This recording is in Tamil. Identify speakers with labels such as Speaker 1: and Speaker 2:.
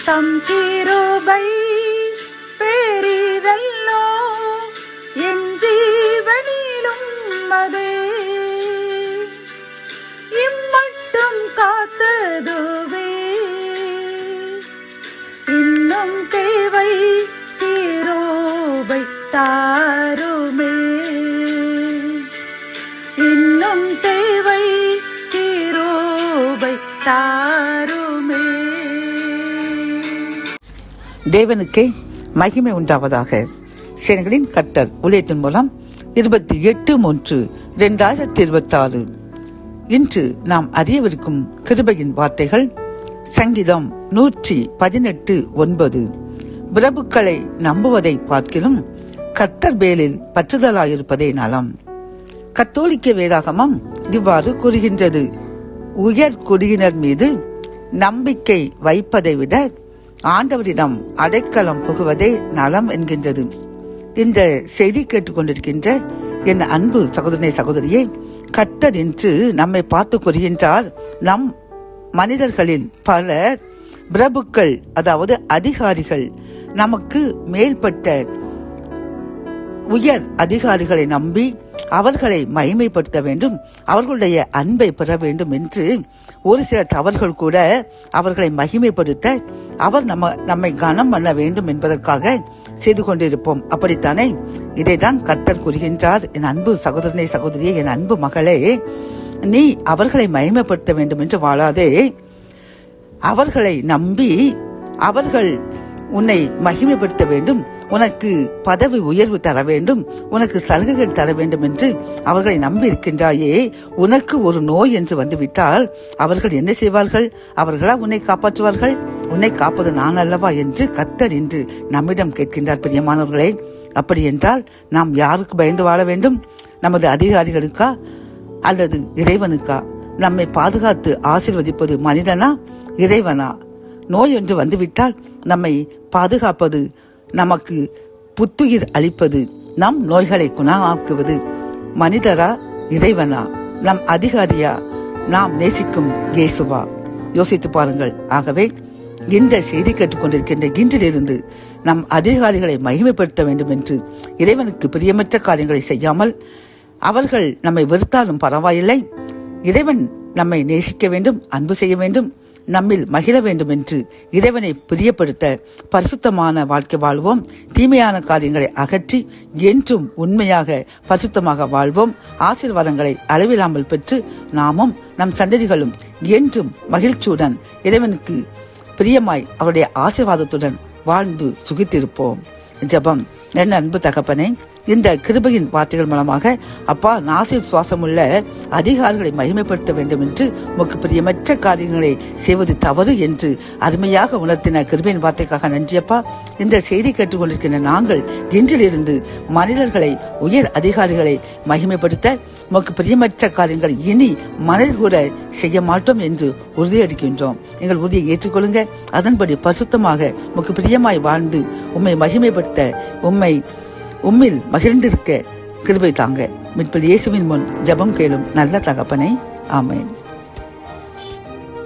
Speaker 1: தம் கிருபை பெரிதல்லோ என் ஜீவனிலும் அதே இம்மட்டும் காத்ததுவே இன்னும் தேவை கிருபை தாருமே இன்னும் தேவை கிருபை தாருமே. தேவனுக்கே மகிமை உண்டாவதாக. சேனைகளின் கர்த்தர் ஊழியத்தின் மூலம் 28/3/2026 இன்று நாம் அறியவிருக்கும் கிருபையின் வார்த்தைகள் சங்கீதம் 118:9. பிரபுக்களை நம்புவதை பார்க்கிலும் கர்த்தர் பேரில் பற்றுதலாயிருப்பதே நலம். கத்தோலிக்க வேதாகமம் இவ்வாறு கூறுகின்றது: உயர் குடியினர் மீது நம்பிக்கை வைப்பதை விட ஆண்டவரிடம் அடைக்கலம் புகுவதே நலம் என்கின்றது. இந்த செய்தி கேட்டுக்கொண்டிருக்கின்ற என் அன்பு சகோதரனே சகோதரியே, கர்த்தர் என்று நம்மை பார்த்து கூறுகின்றார். நம் மனிதர்களில் பலர் பிரபுக்கள், அதாவது அதிகாரிகள், நமக்கு மேல்பட்ட உயர் அதிகாரிகளை நம்பி அவர்களை மகிமைப்படுத்த வேண்டும், அவர்களுடைய அன்பை பெற வேண்டும் என்று ஒரு சில தவறுகள் கூட அவர்களை மகிமைப்படுத்த அவர் நம்மை கனம் பண்ண வேண்டும் என்பதற்காக செய்து கொண்டிருப்போம். அப்படித்தானே? இதைதான் கர்த்தர் கூறுகின்றார். என் அன்பு சகோதரனே சகோதரியே, என் அன்பு மகளே, நீ அவர்களை மகிமைப்படுத்த வேண்டும் என்று வாழாதே. அவர்களை நம்பி அவர்கள் உன்னை மகிமைப்படுத்த வேண்டும், உனக்கு பதவி உயர்வு தர வேண்டும், உனக்கு சலுகைகள் தர வேண்டும் என்று அவர்களை நம்பி இருக்கின்றாயே. உனக்கு ஒரு நோய் என்று வந்துவிட்டால் அவர்கள் என்ன செய்வார்கள்? அவர்களா உன்னை காப்பாற்றுவார்கள்? உன்னை காப்பது நான் அல்லவா என்று கர்த்தர் இன்று நம்மிடம் கேட்கின்றார். பிரியமானவர்களே, அப்படி என்றால் நாம் யாருக்கு பயந்து வாழ வேண்டும்? நமது அதிகாரிகளுக்கா அல்லது இறைவனுக்கா? நம்மை பாதுகாத்து ஆசீர்வதிப்பது மனிதனா இறைவனா? நோய் என்று வந்துவிட்டால் நம்மை பாதுகாப்பது, நமக்கு புத்துயிர் அளிப்பது, நம் நோய்களை குணமாக்குவது மனிதரா இறைவனா? நம் அதிகாரியா நாம் நேசிக்கும் இயேசுவா? யோசித்து பாருங்கள். ஆகவே இந்த செய்தி கேட்டுக்கொண்டிருக்கின்ற இன்றிலிருந்து நம் அதிகாரிகளை மகிமைப்படுத்த வேண்டும் என்று, இறைவனுக்கு பிரியமற்ற காரியங்களை செய்யாமல் அவர்கள் நம்மை வெறுத்தாலும் பரவாயில்லை, இறைவன் நம்மை நேசிக்க வேண்டும், அன்பு செய்ய வேண்டும், நம்மில் மகிழ வேண்டும் என்று இறைவனை பிரியப்படுத்த பரிசுத்தமான வாழ்க்கை வாழ்வோம். தீமையான காரியங்களை அகற்றி என்றும் உண்மையாக பரிசுத்தமாக வாழ்வோம். ஆசீர்வாதங்களை அளவில்லாமல் பெற்று நாமும் நம் சந்ததிகளும் என்றும் மகிழ்ச்சியுடன் இறைவனுக்கு பிரியமாய் அவருடைய ஆசீர்வாதத்துடன் வாழ்ந்து சுகித்திருப்போம். ஜெபம். என் அன்பு தகப்பனே, இந்த கிருபையின் வார்த்தைகள் மூலமாக அப்பா, நாசில் சுவாசமுள்ள அதிகாரிகளை மகிமைப்படுத்த வேண்டும் என்று, உமக்கு பிரியமற்ற காரியங்களை செய்வது தவறு என்று அருமையாக உணர்த்தின கிருபையின் வார்த்தைக்காக நன்றியப்பா. இந்த செய்தி கேட்டுக்கொண்டிருக்கின்ற நாங்கள் இன்றிலிருந்து மனிதர்களை, உயர் அதிகாரிகளை மகிமைப்படுத்த, உமக்கு பிரியமற்ற காரியங்களை இனி மனிதர் கூட செய்ய மாட்டோம் என்று உறுதியளிக்கின்றோம். எங்கள் உறுதியை ஏற்றுக்கொள்ளுங்க. அதன்படி பரிசுத்தமாக உமக்கு பிரியமாய் வாழ்ந்து உம்மை மகிமைப்படுத்த, உம்மில் மகிழ்ந்திருக்க கிருபை தாங்க. மீட்பர் இயேசுவின் முன் ஜெபம் கேளும் நல்ல தகப்பனே. ஆமென்.